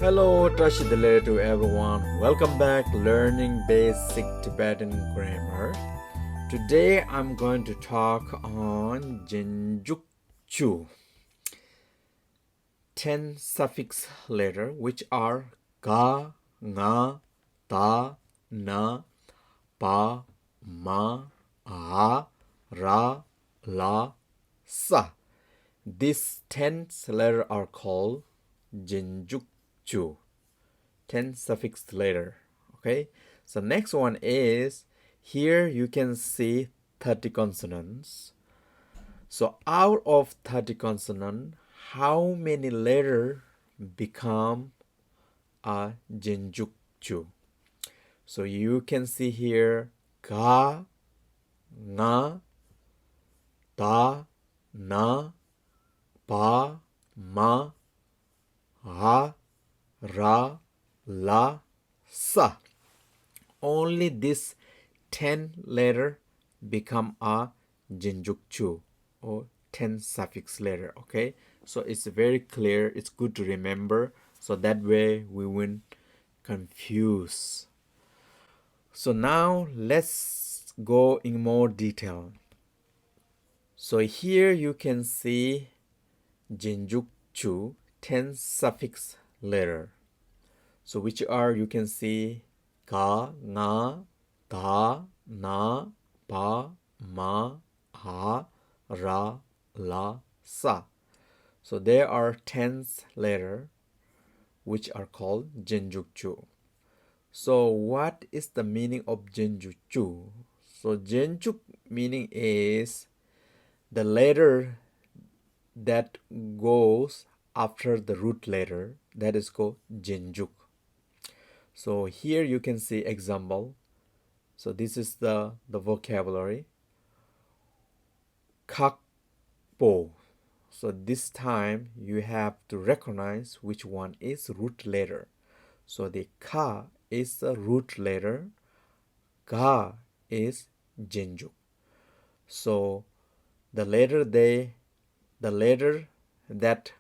Hello, Tashidele to everyone. Welcome back learning basic Tibetan grammar. Today I'm going to talk on Jinjukchu. 10 suffix letter which are ga, nga, ta, na, pa, ma, a, ra, la, sa. These 10 letters are called Jinjukchu. 10 suffix letter. Okay, so next one is here you can see 30 consonants. So out of 30 consonants, how many letters become a Jinjukchu? So you can see here ga, nga, ta, na, pa, ma, ha, ra, la, sa. Only this 10 letter become a Jinjukchu or 10 suffix letter. Okay, so it's very clear, it's good to remember, so that way we won't confuse. So now let's go in more detail. So here you can see Jinjukchu 10 suffix letter. So which are, you can see ga, nga, ta, na, pa, ma, ha, ra, la, sa. So there are 10 letters which are called Jinjukchu. So what is the meaning of Jinjukchu? So Jinjuk meaning is the letter that goes after the root letter, that is called Jinjuk. So here you can see example. So this is the vocabulary. Kakpo. So this time you have to recognize which one is root letter. So the ka is the root letter, ga is Jinjuk. So the letter that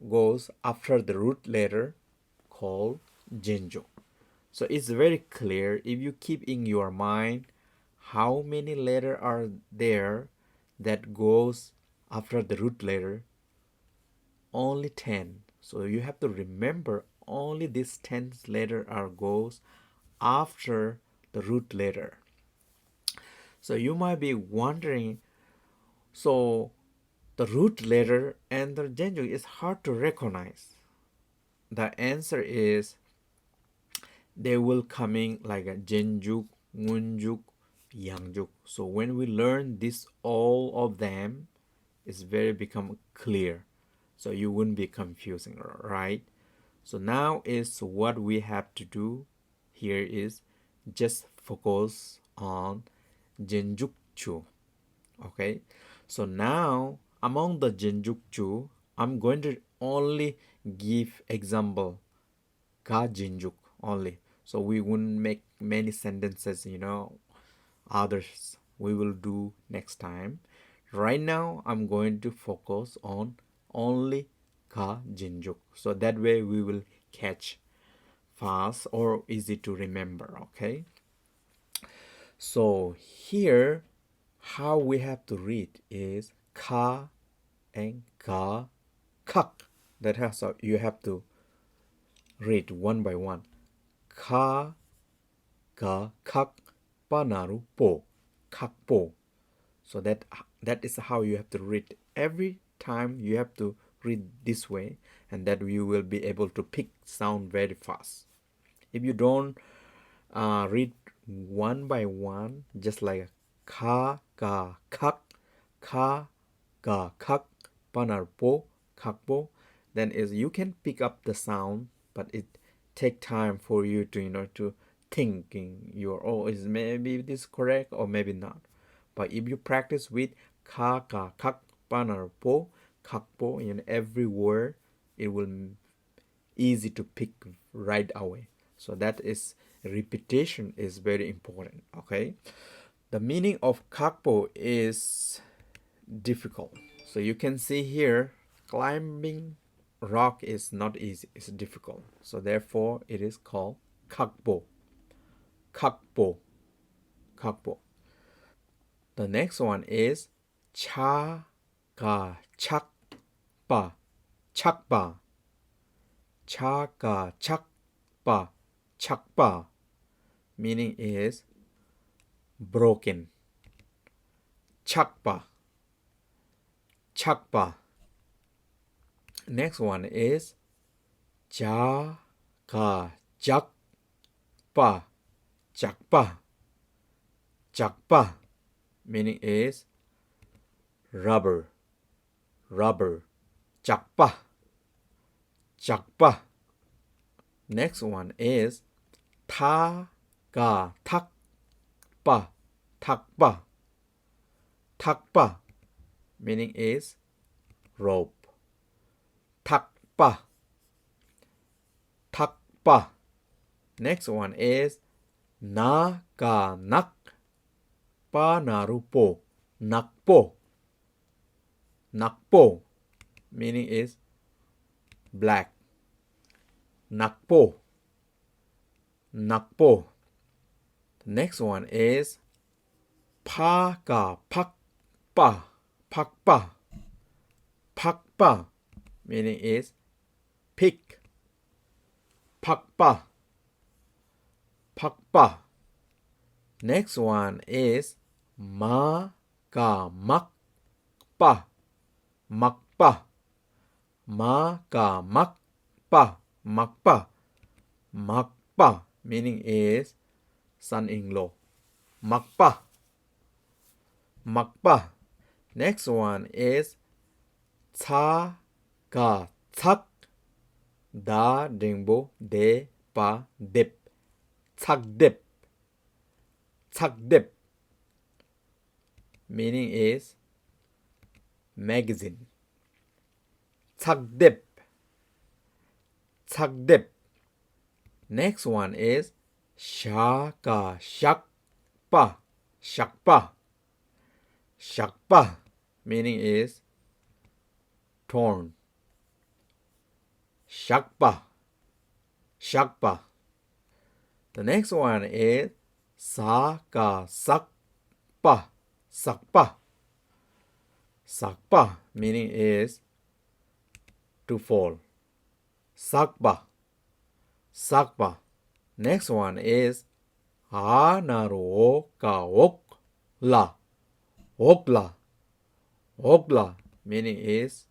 goes after the root letter called Jinjuk. So it's very clear if you keep in your mind how many letters are there that goes after the root letter. Only 10. So you have to remember only this 10 letter are goes after the root letter. So you might be wondering, so the root letter and the Jinjuk is hard to recognize. The answer is they will coming like a Jinjuk, Ngunjuk, Yangjuk. So when we learn this, all of them is very become clear. So you wouldn't be confusing, right? So now is what we have to do here is just focus on Jinjukchu. Okay, so now among the Jinjukchu, I'm going to only give example Ka Jinjuk only. So we wouldn't make many sentences, others we will do next time. Right now I'm going to focus on only Ka Jinjuk. So that way we will catch fast or easy to remember, okay? So here how we have to read is Ka and Ga, Kak. That has you have to read one by one. Ka, Ga, Kak, Panaru, Po, Kak, Po. So that is how you have to read. Every time you have to read this way, and that you will be able to pick sound very fast. If you don't read one by one, just like ka, ga, kak, ka, ga, kak, panar, po, kak, po, then is you can pick up the sound, but it take time for you to to thinking your, oh, is maybe this correct or maybe not. But if you practice with ka, ga, kak, panar, po, kak, po, in every word, it will easy to pick right away. So that is repetition is very important. Okay, the meaning of kakpo is difficult. So you can see here climbing rock is not easy, it's difficult. So therefore it is called kakpo. Kakpo. Kakpo. The next one is cha ka chakpa. Chakpa. Cha ka chakpa. Chakpa. Meaning is broken. Chakpa. Chakpa. Next one is ja ka jakpa. Jakpa. Jakpa. Meaning is rubber. Rubber. Jakpa. Jakpa. Next one is ta ka takpa. Takpa. Takpa. Meaning is rope. Takpa. Takpa. Next one is na ka nak pa narupo. Nakpo. Nakpo. Meaning is black. Nakpo. Nakpo. Next one is pa ka pakpa. Pakpa. Pakpa. Meaning is pick. Pakpa. Pakpa. Next one is ma ka makpa. Makpa. Ma ka makpa. Makpa. Makpa. Meaning is son-in-law. Makpa. Makpa. Next one is cha ka chak da dingbo de pa dip. Chak dip. Chak dip. Meaning is magazine. Chak dip. Chak dip. Next one is shaka shakpa. Shakpa. Shakpa. Meaning is torn. Shakpa. Shakpa. The next one is saka sakpa. Sakpa. Sakpa. Meaning is to fall. Sakpa. Sakpa. Next one is naru ka okla. Okla. Okla. Meaning is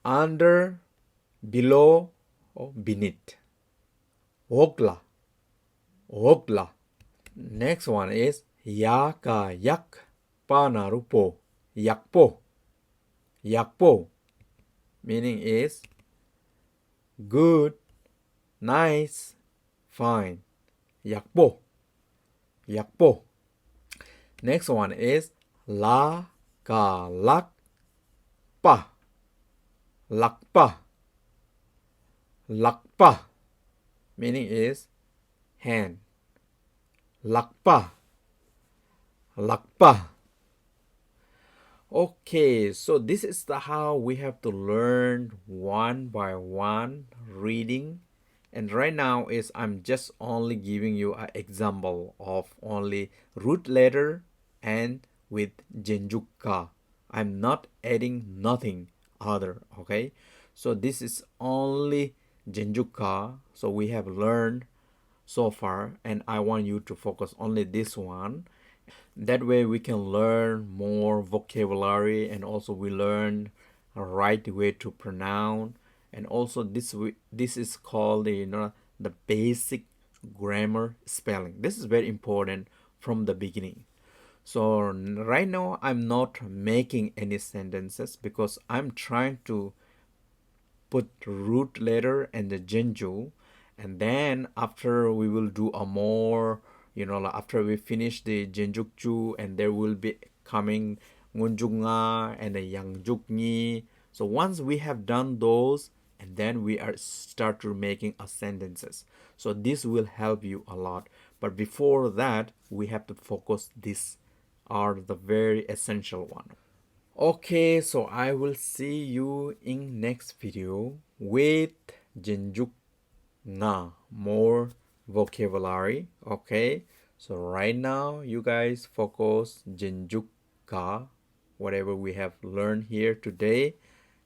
under, below, or beneath. Okla. Okla. Next one is yaka yak panarupo. Yakpo. Yakpo. Meaning is good, nice, fine. Yakpo. Yakpo. Next one is la ka lakpa. Lakpa. Lakpa. Meaning is hand. Lakpa. Lakpa. Okay, so this is how we have to learn one by one reading. And right now is I'm just only giving you an example of only root letter and with Genjuka. I'm not adding nothing other, okay? So this is only Genjuka. So we have learned so far, and I want you to focus only this one. That way we can learn more vocabulary, and also we learn a right way to pronounce. And also this is called the basic grammar spelling. This is very important from the beginning. So right now I'm not making any sentences because I'm trying to put root letter and the Genju, and then after we will do a more, like after we finish the Genjukju, and there will be coming Ngunjunga and the Yangjukni. So once we have done those, and then we are start to making a sentences. So this will help you a lot. But before that, we have to focus. These are the very essential one. Okay, so I will see you in next video with Jinjuk Na, more vocabulary. Okay, so right now you guys focus Jinjuk Ka, whatever we have learned here today,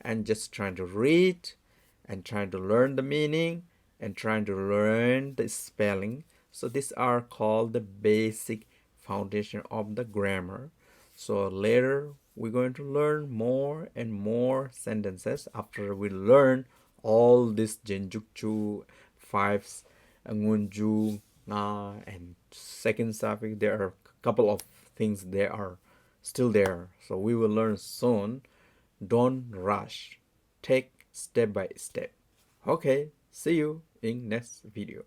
and just trying to read and trying to learn the meaning and trying to learn the spelling. So these are called the basic foundation of the grammar. So later we're going to learn more and more sentences after we learn all this Genjukju, fives, Ngunju, Na, and second suffix. There are a couple of things there are still there. So we will learn soon. Don't rush. Take step by step. Okay, see you in next video.